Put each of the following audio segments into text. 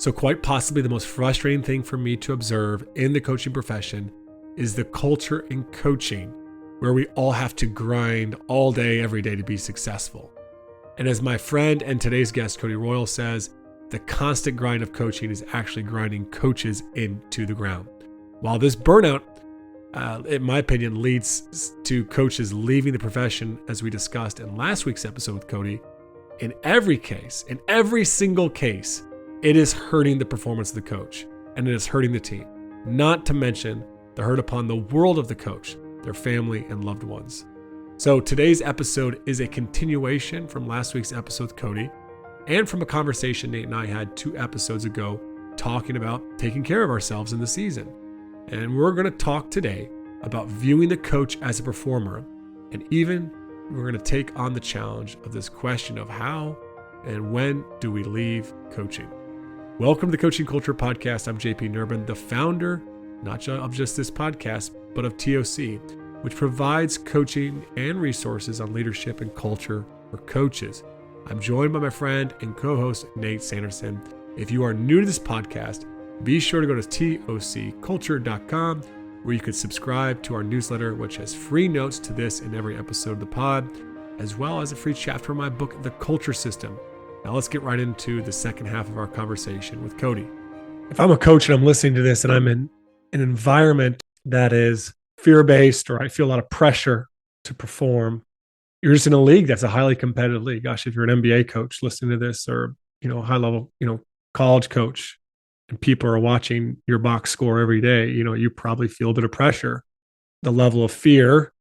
So quite possibly the most frustrating thing for me to observe in the coaching profession is the culture in coaching where we all have to grind all day, every day to be successful. And as my friend and today's guest, Cody Royle, says, the constant grind of coaching is actually grinding coaches into the ground. While this burnout, in my opinion, leads to coaches leaving the profession, as we discussed in last week's episode with Cody, in every case, in every single case, it is hurting the performance of the coach and it is hurting the team. Not to mention the hurt upon the world of the coach, their family and loved ones. So today's episode is a continuation from last week's episode with Cody and from a conversation Nate and I had 2 episodes ago talking about taking care of ourselves in the season. And we're going to talk today about viewing the coach as a performer, and even we're going to take on the challenge of this question of how and when do we leave coaching. Welcome to the Coaching Culture Podcast. I'm JP Nurbin, the founder, not of just this podcast, but of TOC, which provides coaching and resources on leadership and culture for coaches. I'm joined by my friend and co-host, Nate Sanderson. If you are new to this podcast, be sure to go to tocculture.com, where you can subscribe to our newsletter, which has free notes to this and every episode of the pod, as well as a free chapter of my book, The Culture System. Now let's get right into the second half of our conversation with Cody. If I'm a coach and I'm listening to this and I'm in an environment that is fear-based, or I feel a lot of pressure to perform, you're just in a league that's a highly competitive league. Gosh, if you're an NBA coach listening to this, or high level, college coach, and people are watching your box score every day, you probably feel a bit of pressure. The level of fear,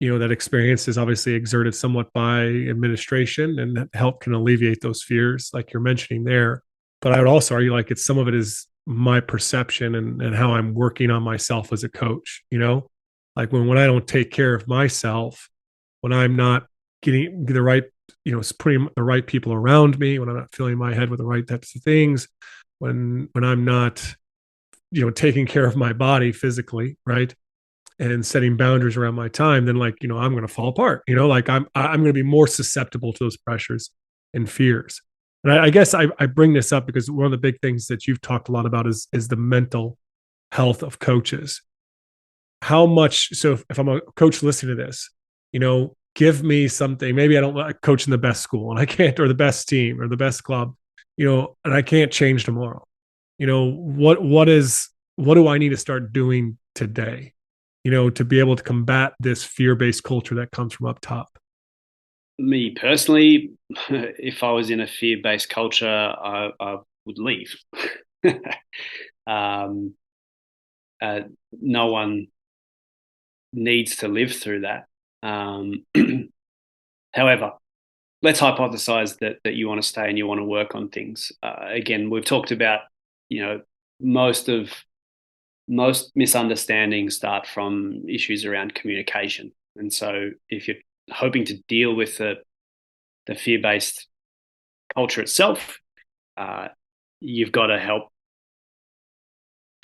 that experience is obviously exerted somewhat by administration, and that help can alleviate those fears, like you're mentioning there. But I would also argue like some of it is my perception and how I'm working on myself as a coach, like when I don't take care of myself, when I'm not getting the right, putting the right people around me, when I'm not filling my head with the right types of things, when I'm not, taking care of my body physically, right, and setting boundaries around my time, then I'm going to fall apart. I'm going to be more susceptible to those pressures and fears. And I guess I bring this up because one of the big things that you've talked a lot about is the mental health of coaches. How much? So if I'm a coach listening to this, give me something. Maybe I don't like coaching the best school and I can't, or the best team or the best club, and I can't change tomorrow. What do I need to start doing today, to be able to combat this fear-based culture that comes from up top? Me personally, if I was in a fear-based culture, I would leave. No one needs to live through that. However, let's hypothesize that you want to stay and you want to work on things. Again, we've talked about, most misunderstandings start from issues around communication. And so if you're hoping to deal with the fear-based culture itself, you've got to help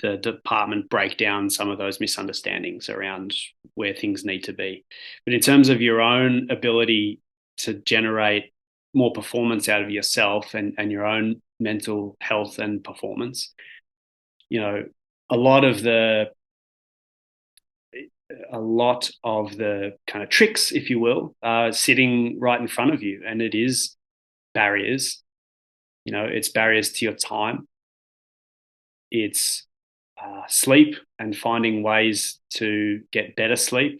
the department break down some of those misunderstandings around where things need to be. But in terms of your own ability to generate more performance out of yourself and your own mental health and performance, a lot of the kind of tricks, if you will, are sitting right in front of you, and it is barriers. It's barriers to your time. It's sleep and finding ways to get better sleep.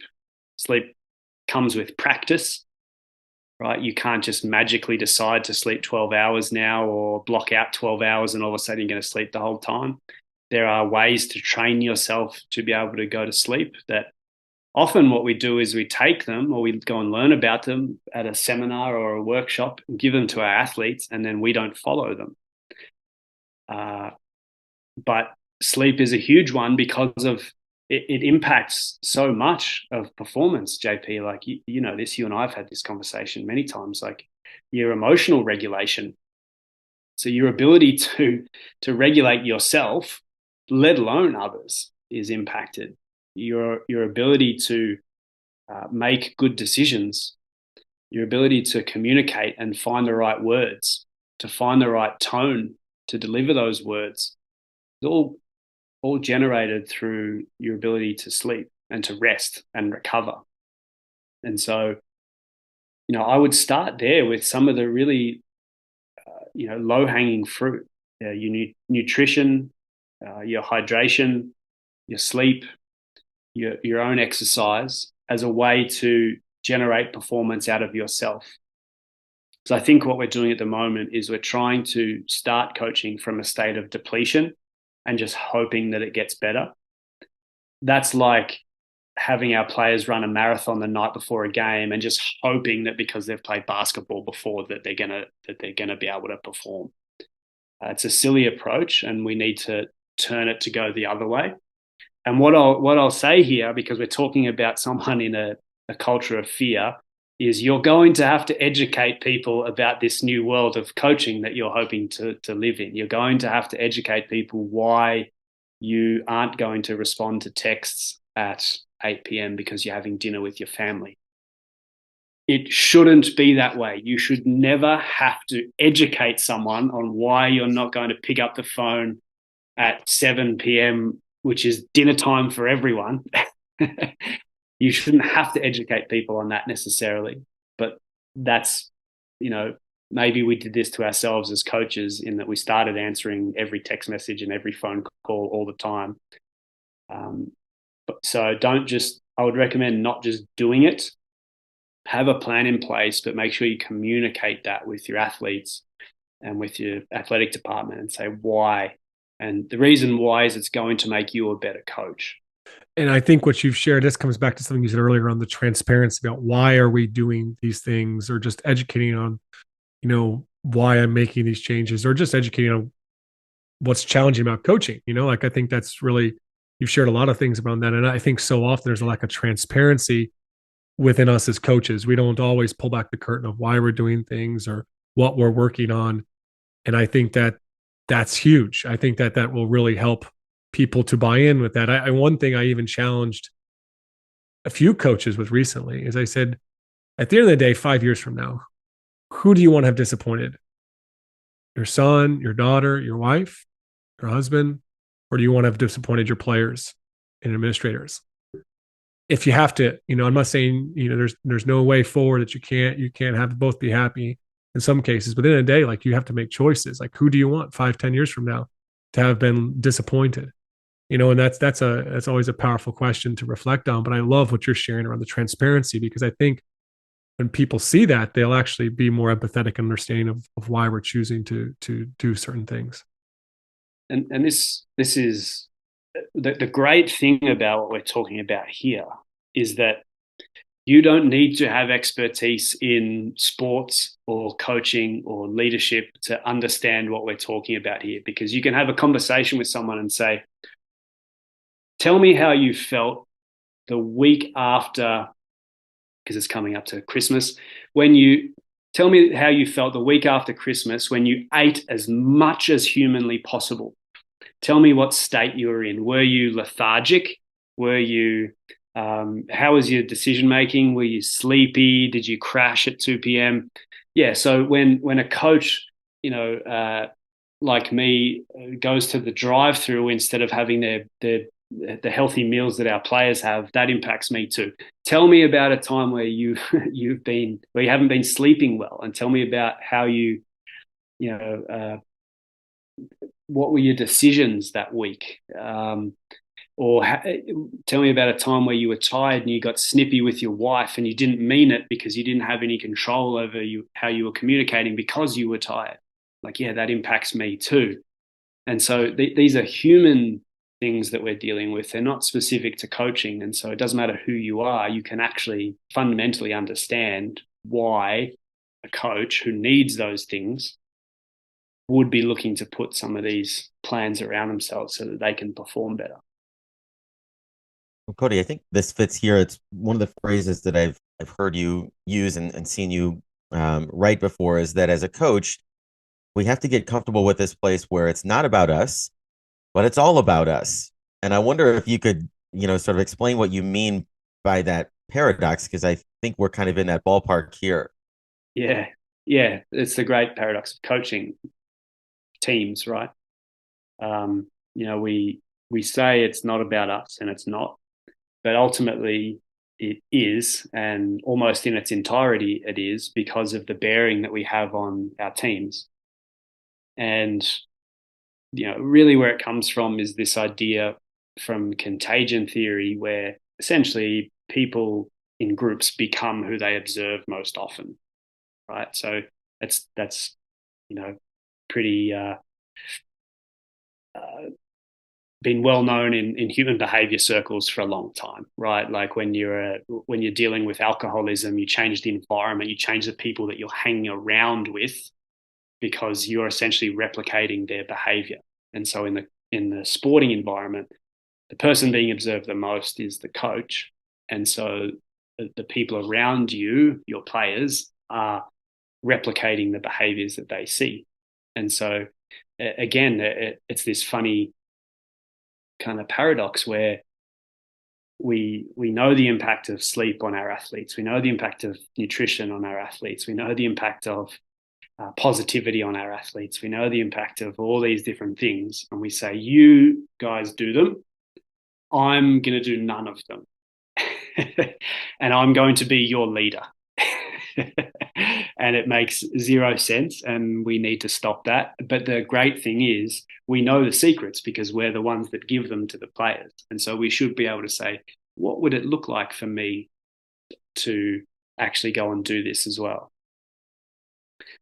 Sleep comes with practice, right? You can't just magically decide to sleep 12 hours now or block out 12 hours and all of a sudden you're going to sleep the whole time. There are ways to train yourself to be able to go to sleep that often what we do is we take them, or we go and learn about them at a seminar or a workshop and give them to our athletes, and then we don't follow them. But sleep is a huge one because of it impacts so much of performance, JP. Like, you know this, you and I have had this conversation many times, like your emotional regulation. So your ability to regulate yourself, let alone others, is impacted. Your ability to make good decisions, your ability to communicate and find the right words, to find the right tone to deliver those words is all generated through your ability to sleep and to rest and recover. And so, I would start there with some of the really, low hanging fruit. Your nutrition, your hydration, your sleep, your own exercise as a way to generate performance out of yourself. So I think what we're doing at the moment is we're trying to start coaching from a state of depletion and just hoping that it gets better. That's like having our players run a marathon the night before a game and just hoping that because they've played basketball before that they're gonna be able to perform. It's a silly approach, and we need to turn it to go the other way. And what I'll say here, because we're talking about someone in a culture of fear, is you're going to have to educate people about this new world of coaching that you're hoping to live in. You're going to have to educate people why you aren't going to respond to texts at 8 p.m. because you're having dinner with your family. It shouldn't be that way. You should never have to educate someone on why you're not going to pick up the phone at 7 p.m., which is dinner time for everyone. You shouldn't have to educate people on that necessarily. But that's, maybe we did this to ourselves as coaches in that we started answering every text message and every phone call all the time. So I would recommend not just doing it. Have a plan in place, but make sure you communicate that with your athletes and with your athletic department and say why. And the reason why is it's going to make you a better coach. And I think what you've shared, this comes back to something you said earlier on the transparency about why are we doing these things, or just educating on, why I'm making these changes, or just educating on what's challenging about coaching. Like I think that's really, you've shared a lot of things about that. And I think so often there's a lack of transparency within us as coaches. We don't always pull back the curtain of why we're doing things or what we're working on. And I think that that's huge. I think that will really help people to buy in with that. One thing I even challenged a few coaches with recently is I said, at the end of the day, 5 years from now, who do you want to have disappointed? Your son, your daughter, your wife, your husband, or do you want to have disappointed your players and administrators? If you have to, I'm not saying, there's no way forward that you can't have both be happy in some cases, but in the end of the day, like you have to make choices. Like who do you want 5, 10 years from now to have been disappointed? And that's always a powerful question to reflect on. But I love what you're sharing around the transparency, because I think when people see that, they'll actually be more empathetic and understanding of why we're choosing to do certain things. And this is the great thing about what we're talking about here is that you don't need to have expertise in sports or coaching or leadership to understand what we're talking about here, because you can have a conversation with someone and say, tell me how you felt the week after, because it's coming up to Christmas, tell me how you felt the week after Christmas when you ate as much as humanly possible. Tell me what state you were in. Were you lethargic? How was your decision making? Were you sleepy? Did you crash at 2 p.m.? Yeah. So when a coach, like me, goes to the drive-through instead of having the healthy meals that our players have, that impacts me too. Tell me about a time where you haven't been sleeping well, and tell me about how what were your decisions that week? Tell me about a time where you were tired and you got snippy with your wife and you didn't mean it because you didn't have any control over how you were communicating because you were tired. Like, yeah, that impacts me too. And so these are human things that we're dealing with. They're not specific to coaching. And so it doesn't matter who you are, you can actually fundamentally understand why a coach who needs those things would be looking to put some of these plans around themselves so that they can perform better. Well, Cody, I think this fits here. It's one of the phrases that I've heard you use and seen you write before, is that as a coach, we have to get comfortable with this place where it's not about us, but it's all about us. And I wonder if you could, sort of explain what you mean by that paradox, because I think we're kind of in that ballpark here. Yeah. It's the great paradox of coaching. teams, right? We say it's not about us, and it's not, but ultimately it is, and almost in its entirety it is, because of the bearing that we have on our teams. And really where it comes from is this idea from contagion theory, where essentially people in groups become who they observe most often, right? So that's pretty been well known in human behavior circles for a long time, right? Like when you're dealing with alcoholism, you change the environment, you change the people that you're hanging around with, because you're essentially replicating their behavior. And so in the sporting environment, the person being observed the most is the coach, and so the people around you, your players, are replicating the behaviors that they see. And so again, it's this funny kind of paradox where we know the impact of sleep on our athletes, we know the impact of nutrition on our athletes, we know the impact of positivity on our athletes, we know the impact of all these different things, and we say, you guys do them, I'm going to do none of them. And I'm going to be your leader. And it makes zero sense, and we need to stop that. But the great thing is we know the secrets because we're the ones that give them to the players. And so we should be able to say, what would it look like for me to actually go and do this as well?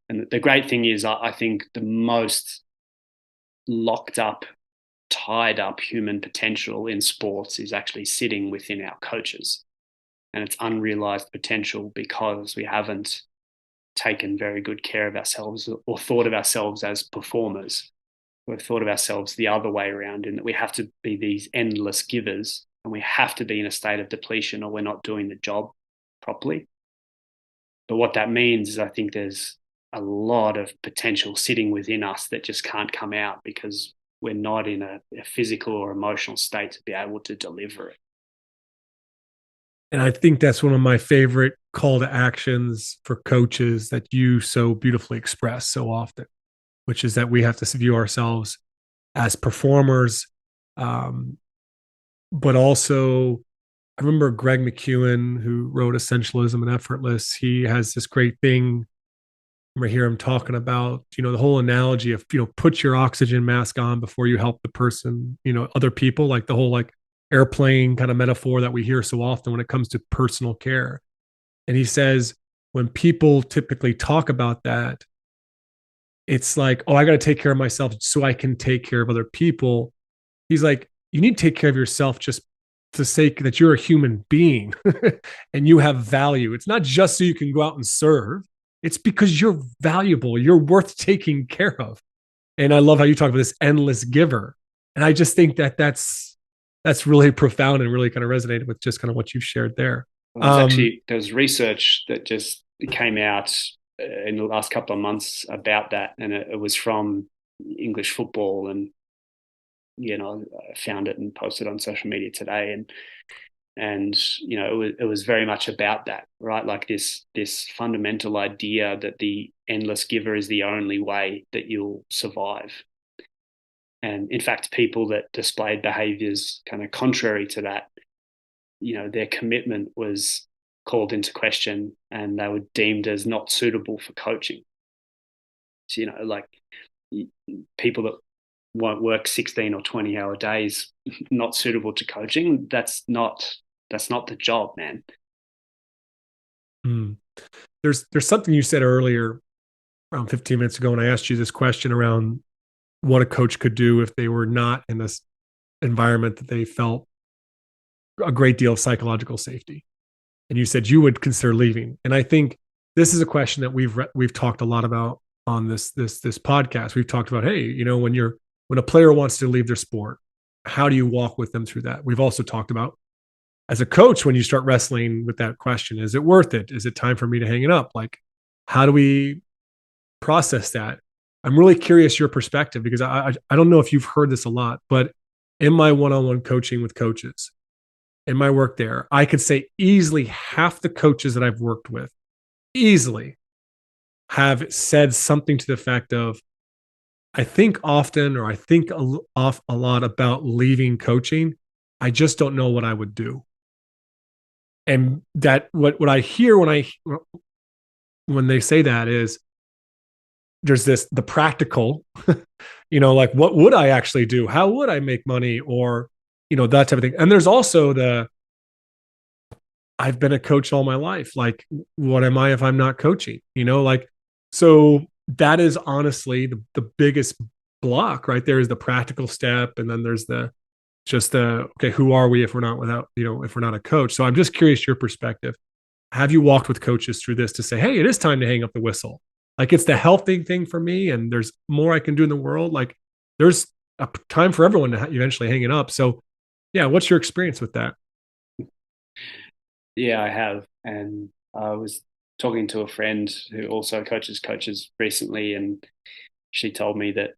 And the great thing is, I think the most locked up, tied up human potential in sports is actually sitting within our coaches. And it's unrealized potential because we haven't taken very good care of ourselves or thought of ourselves as performers. We've thought of ourselves the other way around, in that we have to be these endless givers, and we have to be in a state of depletion or we're not doing the job properly. But what that means is I think there's a lot of potential sitting within us that just can't come out because we're not in a physical or emotional state to be able to deliver it. And I think that's one of my favorite call to actions for coaches that you so beautifully express so often, which is that we have to view ourselves as performers. But also, I remember Greg McEwen, who wrote Essentialism and Effortless, he has this great thing. I hear him talking about, the whole analogy of, put your oxygen mask on before you help the person, other people, like the whole airplane kind of metaphor that we hear so often when it comes to personal care. And he says, when people typically talk about that, it's like, oh, I got to take care of myself so I can take care of other people. He's like, you need to take care of yourself just for the sake that you're a human being and you have value. It's not just so you can go out and serve. It's because you're valuable. You're worth taking care of. And I love how you talk about this endless giver. And I just think that that's really profound and really kind of resonated with just kind of what you shared there. Well, there's research that just came out in the last couple of months about that. And it was from English football. And, I found it and posted on social media today. And it was very much about that, right? Like this fundamental idea that the endless giver is the only way that you'll survive. And in fact, people that displayed behaviors kind of contrary to that, their commitment was called into question and they were deemed as not suitable for coaching. So, like people that won't work 16 or 20-hour days, not suitable to coaching. That's not the job, man. There's something you said earlier around 15 minutes ago, and I asked you this question around what a coach could do if they were not in this environment that they felt a great deal of psychological safety. And you said you would consider leaving. And I think this is a question that we've talked a lot about on this podcast. We've talked about, hey, when a player wants to leave their sport, how do you walk with them through that? We've also talked about, as a coach, when you start wrestling with that question, is it worth it? Is it time for me to hang it up? Like, how do we process that? I'm really curious your perspective, because I don't know if you've heard this a lot, but in my one-on-one coaching with coaches, in my work there, I could say easily half the coaches that I've worked with easily have said something to the effect of, I think often, or I think off a lot about leaving coaching. I just don't know what I would do. And that what I hear when they say that is there's the practical, like what would I actually do? How would I make money? Or, that type of thing. And there's also I've been a coach all my life. Like, what am I if I'm not coaching? So that is honestly the biggest block right there is the practical step. And then there's okay, who are we if we're not if we're not a coach? So I'm just curious your perspective. Have you walked with coaches through this to say, hey, it is time to hang up the whistle? Like, it's the healthy thing for me, and there's more I can do in the world. Like, there's a time for everyone to eventually hang it up. So, yeah, what's your experience with that? Yeah, I have. And I was talking to a friend who also coaches recently, and she told me that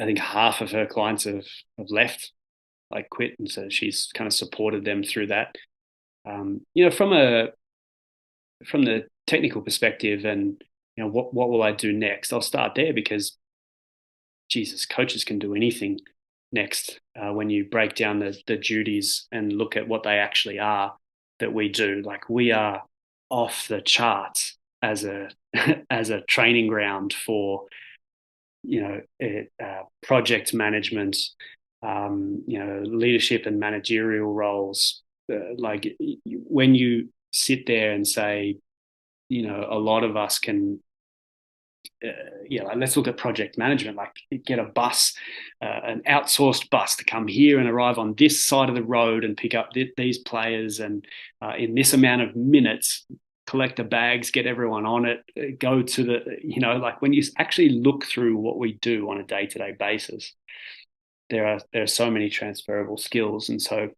I think half of her clients have left, like quit. And so she's kind of supported them through that. From the technical perspective and, what will I do next? I'll start there because Jesus, coaches can do anything next when you break down the duties and look at what they actually are that we do. Like, we are off the charts as a as a training ground for project management, leadership and managerial roles. Like, when you sit there and say, a lot of us can like, let's look at project management. Like, get a bus, an outsourced bus to come here and arrive on this side of the road and pick up these players, and in this amount of minutes, collect the bags, get everyone on it, go to like, when you actually look through what we do on a day-to-day basis, there are so many transferable skills. And so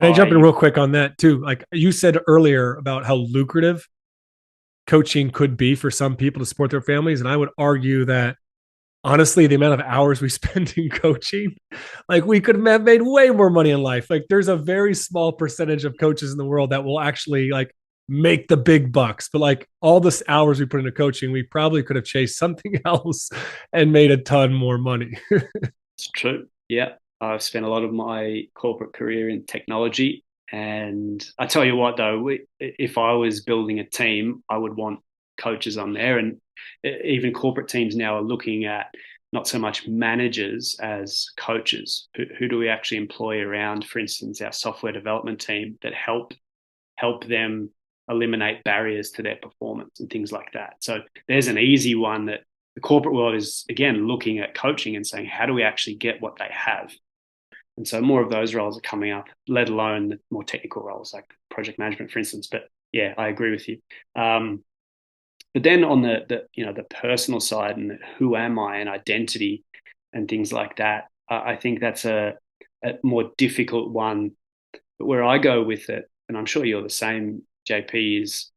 Can I jump in real quick on that too? Like you said earlier about how lucrative coaching could be for some people to support their families. And I would argue that honestly, the amount of hours we spend in coaching, like, we could have made way more money in life. Like, there's a very small percentage of coaches in the world that will actually like make the big bucks. But like, all this hours we put into coaching, we probably could have chased something else and made a ton more money. It's true. Yeah. I've spent a lot of my corporate career in technology. And I tell you what, though, if I was building a team, I would want coaches on there. And even corporate teams now are looking at not so much managers as coaches. Who do we actually employ around, for instance, our software development team that help them eliminate barriers to their performance and things like that. So there's an easy one that the corporate world is, again, looking at coaching and saying, how do we actually get what they have? And so more of those roles are coming up, let alone the more technical roles like project management, for instance. But yeah, I agree with you. But then on the personal side and who am I and identity and things like that, I think that's a more difficult one. But where I go with it, and I'm sure you're the same, JP, is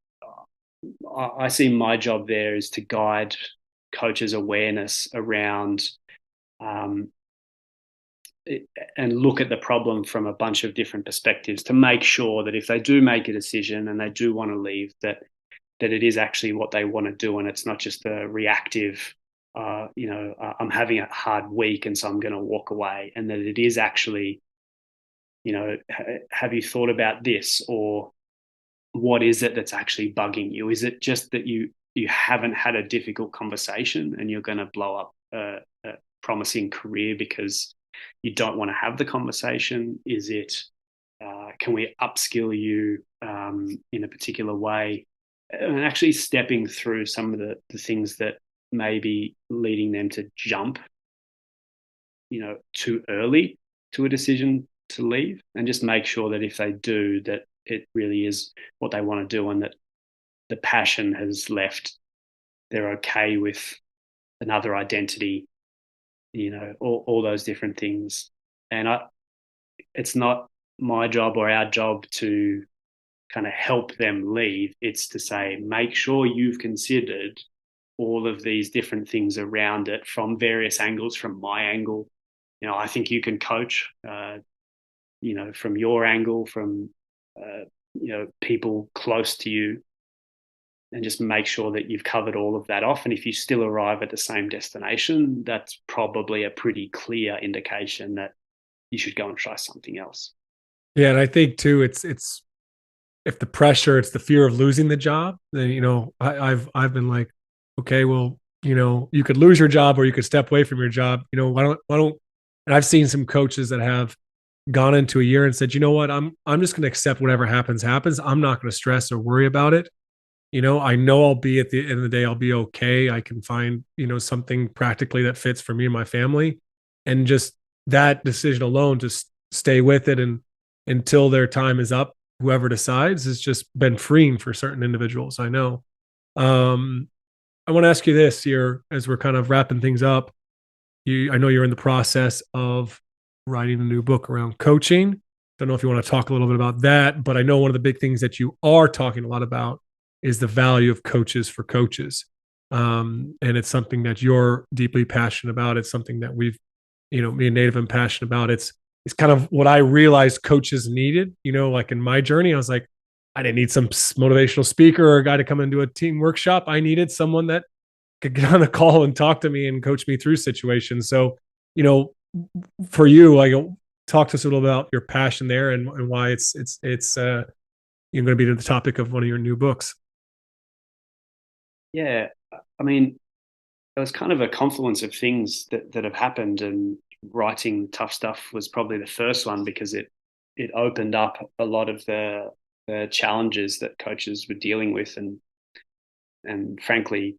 I see my job there is to guide coaches' awareness around um, and look at the problem from a bunch of different perspectives to make sure that if they do make a decision and they do want to leave, that it is actually what they want to do, and it's not just a reactive, I'm having a hard week and so I'm going to walk away, and that it is actually, have you thought about this, or what is it that's actually bugging you? Is it just that you haven't had a difficult conversation and you're going to blow up a promising career because you don't want to have the conversation? Is it, can we upskill you in a particular way? And actually stepping through some of the things that may be leading them to jump, too early to a decision to leave, and just make sure that if they do, that it really is what they want to do, and that the passion has left. They're okay with another identity, all those different things. And it's not my job or our job to kind of help them leave. It's to say, make sure you've considered all of these different things around it from various angles. From my angle, I think you can coach, from your angle, from, people close to you. and just make sure that you've covered all of that off. And if you still arrive at the same destination, that's probably a pretty clear indication that you should go and try something else. Yeah, and I think too, it's if the pressure, it's the fear of losing the job, then I've been like, okay, well, you could lose your job or you could step away from your job. Why don't and I've seen some coaches that have gone into a year and said, you know what, I'm just going to accept whatever happens. I'm not going to stress or worry about it. I know I'll be at the end of the day, I'll be okay. I can find, something practically that fits for me and my family. And just that decision alone, just stay with it and until their time is up, whoever decides, has just been freeing for certain individuals. I know. Um, I want to ask you this here as we're kind of wrapping things up. I know you're in the process of writing a new book around coaching. Don't know if you want to talk a little bit about that, but I know one of the big things that you are talking a lot about is the value of coaches for coaches. And it's something that you're deeply passionate about. It's something that me and Native, I'm passionate about. It's kind of what I realized coaches needed. Like in my journey, I was like, I didn't need some motivational speaker or a guy to come and do a team workshop. I needed someone that could get on a call and talk to me and coach me through situations. So, for you, like, talk to us a little about your passion there and why it's you're going to be the topic of one of your new books. Yeah, I mean, it was kind of a confluence of things that have happened, and writing Tough Stuff was probably the first one because it opened up a lot of the challenges that coaches were dealing with, and frankly,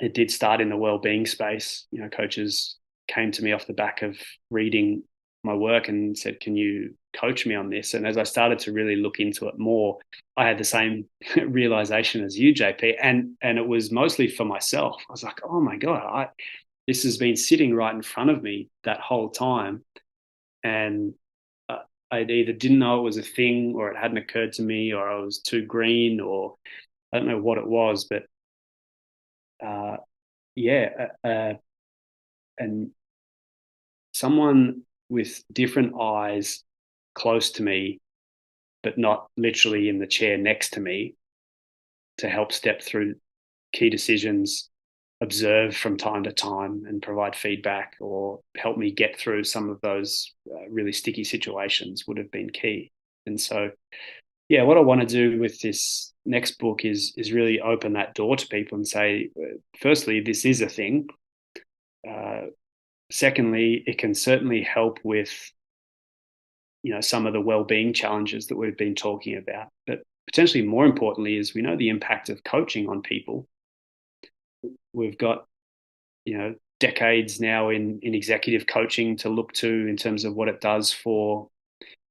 it did start in the well-being space. Coaches came to me off the back of reading my work and said, "Can you coach me on this?" And as I started to really look into it more, I had the same realization as you, JP, and it was mostly for myself. I was like, "Oh my God, this has been sitting right in front of me that whole time," and I either didn't know it was a thing, or it hadn't occurred to me, or I was too green, or I don't know what it was, but uh, yeah, and someone with different eyes close to me, but not literally in the chair next to me, to help step through key decisions, observe from time to time and provide feedback, or help me get through some of those really sticky situations would have been key. And so, yeah, what I want to do with this next book is really open that door to people and say, firstly, this is a thing. Secondly, it can certainly help with some of the well-being challenges that we've been talking about. But potentially more importantly is we know the impact of coaching on people. We've got decades now in executive coaching to look to in terms of what it does for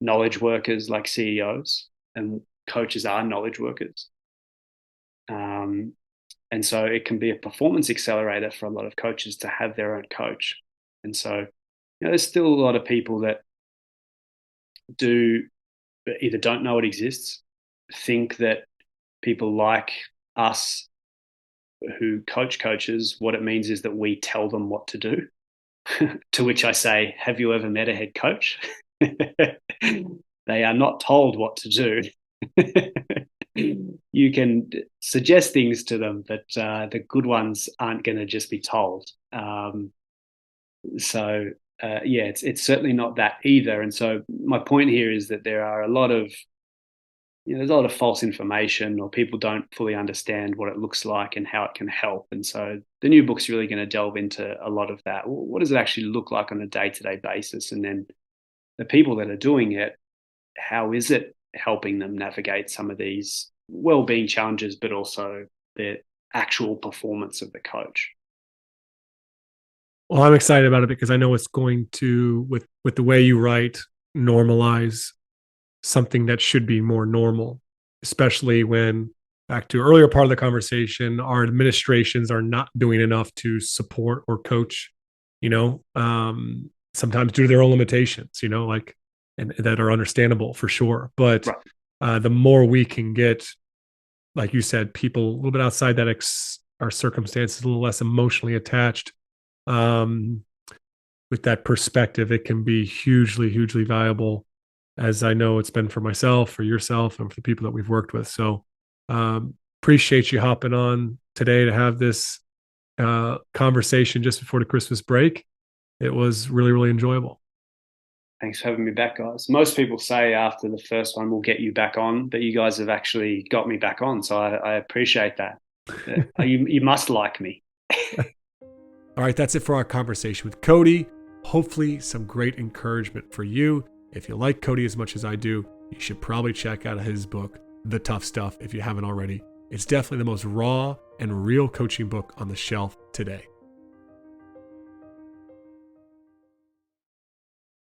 knowledge workers like CEOs, and coaches are knowledge workers. And so it can be a performance accelerator for a lot of coaches to have their own coach. And so, there's still a lot of people that either don't know it exists, think that people like us who coach coaches, what it means is that we tell them what to do. To which I say, have you ever met a head coach? They are not told what to do. You can suggest things to them, but the good ones aren't going to just be told. It's certainly not that either. And so my point here is that there are a lot of there's a lot of false information, or people don't fully understand what it looks like and how it can help. And so the new book's really going to delve into a lot of that. What does it actually look like on a day-to-day basis? And then the people that are doing it, how is it helping them navigate some of these well-being challenges, but also the actual performance of the coach? Well, I'm excited about it because I know it's going to, with the way you write, normalize something that should be more normal, especially when, back to earlier part of the conversation, our administrations are not doing enough to support or coach, sometimes due to their own limitations, and that are understandable for sure. But right. The more we can get, like you said, people a little bit outside that our circumstances, a little less emotionally attached, with that perspective, it can be hugely, hugely valuable, as I know it's been for myself, for yourself, and for the people that we've worked with. So Appreciate you hopping on today to have this conversation just before the Christmas break. It was really, really enjoyable. Thanks for having me back, guys. Most people say after the first one, we'll get you back on, but you guys have actually got me back on. So I appreciate that. You must like me. All right, that's it for our conversation with Cody. Hopefully some great encouragement for you. If you like Cody as much as I do, you should probably check out his book, The Tough Stuff, if you haven't already. It's definitely the most raw and real coaching book on the shelf today.